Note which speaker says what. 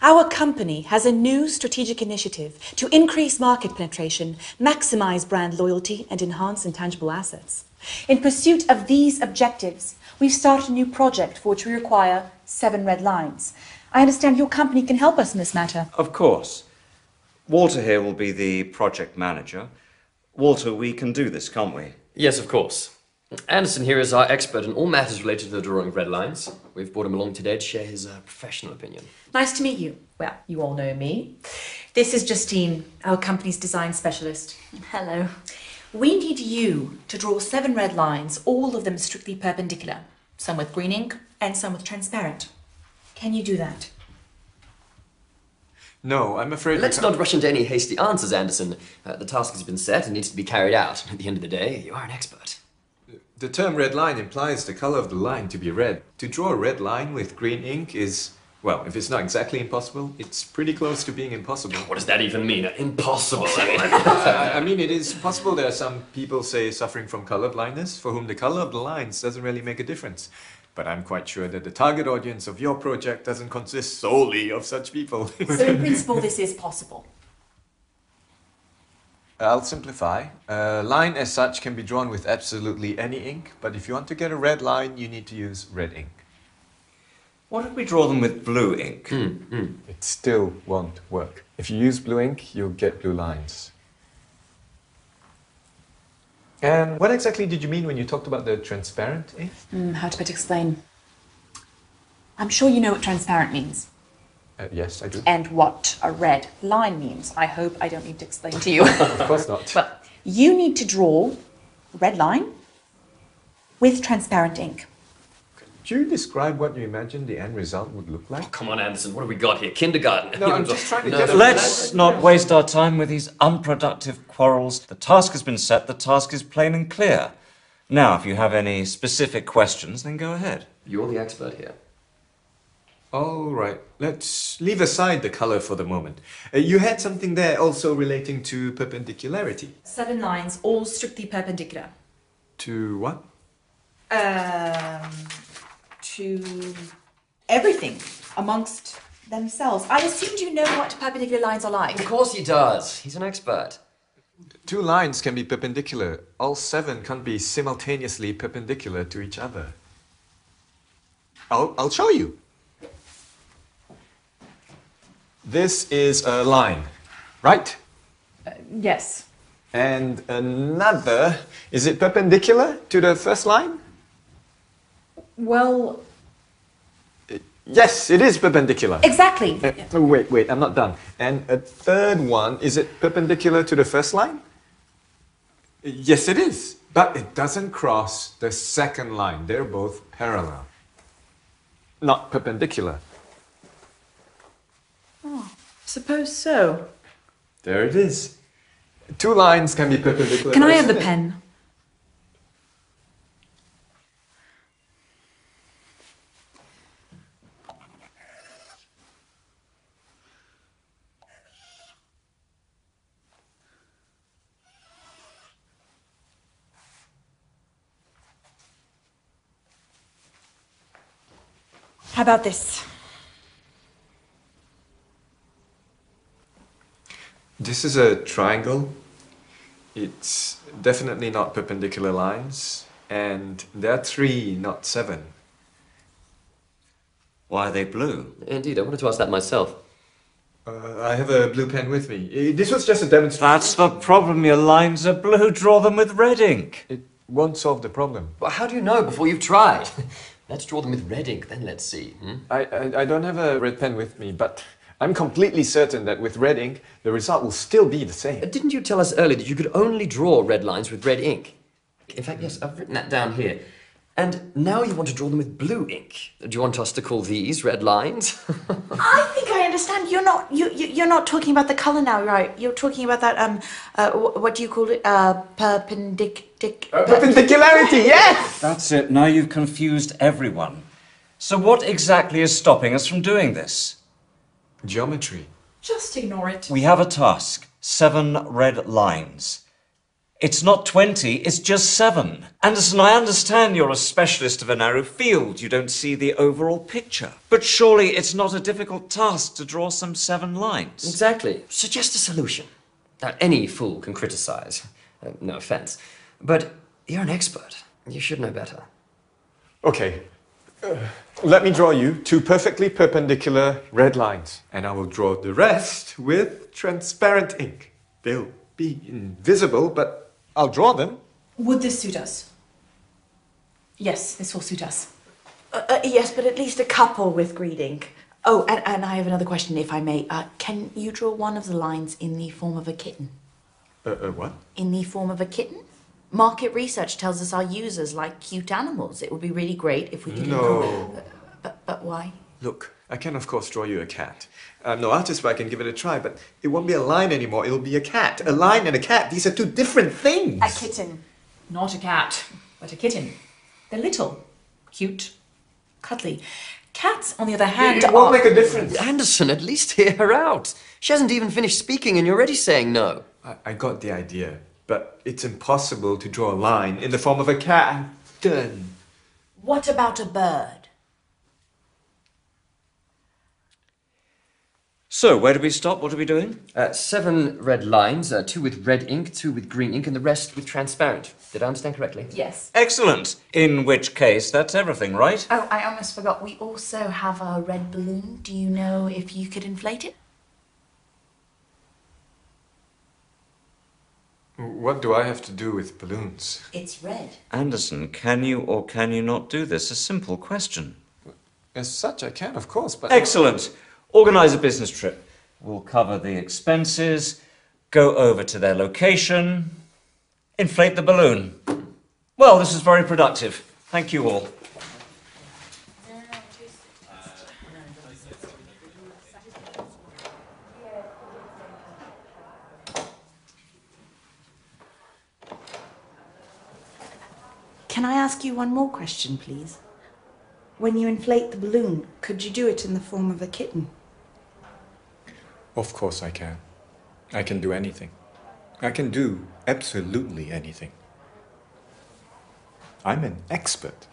Speaker 1: Our company has a new strategic initiative to increase market penetration, maximize brand loyalty, and enhance intangible assets. In pursuit of these objectives, we've started a new project for which we require 7 red lines. I understand your company can help us in this matter.
Speaker 2: Of course. Walter here will be the project manager. Walter, we can do this, can't we?
Speaker 3: Yes, of course. Anderson here is our expert in all matters related to the drawing of red lines. We've brought him along today to share his professional opinion.
Speaker 1: Nice to meet you. Well, you all know me. This is Justine, our company's design specialist.
Speaker 4: Hello.
Speaker 1: We need you to draw 7 red lines, all of them strictly perpendicular. Some with green ink and some with transparent. Can you do that?
Speaker 5: No, I'm afraid...
Speaker 3: Let's not rush into any hasty answers, Anderson. The task has been set and needs to be carried out. At the end of the day, you are an expert.
Speaker 5: The term red line implies the color of the line to be red. To draw a red line with green ink is, well, if it's not exactly impossible, it's pretty close to being impossible.
Speaker 3: What does that even mean? Impossible.
Speaker 5: I mean, it is possible. There are some people, say, suffering from color blindness, for whom the color of the lines doesn't really make a difference. But I'm quite sure that the target audience of your project doesn't consist solely of such people.
Speaker 1: So in principle, this is possible.
Speaker 5: I'll simplify. A line as such can be drawn with absolutely any ink, but if you want to get a red line, you need to use red ink.
Speaker 2: What if we draw them with blue ink?
Speaker 5: It still won't work. If you use blue ink, you'll get blue lines. And what exactly did you mean when you talked about the transparent ink?
Speaker 1: How to better explain? I'm sure you know what transparent means.
Speaker 5: Yes, I do.
Speaker 1: And what a red line means. I hope I don't need to explain to you.
Speaker 5: Of course not.
Speaker 1: Well, you need to draw a red line with transparent ink.
Speaker 5: Could you describe what you imagine the end result would look like?
Speaker 3: Oh, come on, Anderson. What have we got here? Kindergarten?
Speaker 5: No, I'm just trying to get a...
Speaker 2: Let's not waste our time with these unproductive quarrels. The task has been set, the task is plain and clear. Now, if you have any specific questions, then go ahead.
Speaker 3: You're the expert here.
Speaker 5: All right, let's leave aside the color for the moment. You had something there also relating to perpendicularity.
Speaker 1: 7 lines, all strictly perpendicular.
Speaker 5: To what?
Speaker 1: To everything amongst themselves. I assumed you know what perpendicular lines are like.
Speaker 3: Of course he does. He's an expert.
Speaker 5: 2 lines can be perpendicular. All 7 can't be simultaneously perpendicular to each other. I'll show you. This is a line, right?
Speaker 1: Yes.
Speaker 5: And another, is it perpendicular to the first line?
Speaker 1: Well...
Speaker 5: Yes, it is perpendicular.
Speaker 1: Exactly.
Speaker 5: Wait, I'm not done. And a third one, is it perpendicular to the first line? Yes, it is. But it doesn't cross the second line. They're both parallel, not perpendicular.
Speaker 1: Oh, suppose so.
Speaker 5: There it is. 2 lines can be perpendicular.
Speaker 1: Can I have the pen? How about this?
Speaker 5: This is a triangle. It's definitely not perpendicular lines. And there are 3, not 7.
Speaker 2: Why are they blue?
Speaker 3: Indeed, I wanted to ask that myself.
Speaker 5: I have a blue pen with me. This was just a demonstration.
Speaker 2: That's the problem. Your lines are blue. Draw them with red ink.
Speaker 5: It won't solve the problem.
Speaker 3: Well, how do you know before you've tried? Let's draw them with red ink, then let's see.
Speaker 5: I don't have a red pen with me, but I'm completely certain that with red ink, the result will still be the same.
Speaker 3: Didn't you tell us earlier that you could only draw red lines with red ink? In fact, yes, I've written that down here. And now you want to draw them with blue ink. Do you want us to call these red lines?
Speaker 1: I think I understand. You're not talking about the color now, right? You're talking about that what do you call it?
Speaker 5: Perpendicularity, yes!
Speaker 2: That's it. Now you've confused everyone. So what exactly is stopping us from doing this?
Speaker 5: Geometry.
Speaker 1: Just ignore it.
Speaker 2: We have a task. 7 red lines. It's not 20, it's just 7. Anderson, I understand you're a specialist of a narrow field. You don't see the overall picture. But surely it's not a difficult task to draw some 7 lines.
Speaker 3: Exactly. Suggest a solution. Now, any fool can criticize. No offense. But you're an expert. You should know better.
Speaker 5: Okay. Let me draw you 2 perfectly perpendicular red lines, and I will draw the rest with transparent ink. They'll be invisible, but I'll draw them.
Speaker 1: Would this suit us? Yes, this will suit us. Yes, but at least a couple with green ink. Oh, and I have another question, if I may. Can you draw one of the lines in the form of a kitten?
Speaker 5: What?
Speaker 1: In the form of a kitten? Market research tells us our users like cute animals. It would be really great if we could
Speaker 5: No.
Speaker 1: But why?
Speaker 5: Look, I can of course draw you a cat. I'm no artist, but I can give it a try, but it won't be a line anymore, it'll be a cat. A line and a cat, these are 2 different things.
Speaker 1: A kitten. Not a cat, but a kitten. They're little, cute, cuddly. Cats, on the other hand,
Speaker 5: It won't make a difference.
Speaker 3: Anderson, at least hear her out. She hasn't even finished speaking and you're already saying no.
Speaker 5: I got the idea, but it's impossible to draw a line in the form of a cat. Done.
Speaker 1: What about a bird?
Speaker 2: So, where do we stop? What are we doing?
Speaker 3: 7 red lines, 2 with red ink, 2 with green ink, and the rest with transparent. Did I understand correctly?
Speaker 1: Yes.
Speaker 2: Excellent. In which case, that's everything, right?
Speaker 1: Oh, I almost forgot. We also have a red balloon. Do you know if you could inflate it?
Speaker 5: What do I have to do with balloons?
Speaker 1: It's red.
Speaker 2: Anderson, can you or can you not do this? A simple question.
Speaker 5: As such, I can, of course, but...
Speaker 2: Excellent. Organise a business trip. We'll cover the expenses, go over to their location, inflate the balloon. Well, this is very productive. Thank you all.
Speaker 1: Can I ask you one more question, please? When you inflate the balloon, could you do it in the form of a kitten?
Speaker 5: Of course I can. I can do anything. I can do absolutely anything. I'm an expert.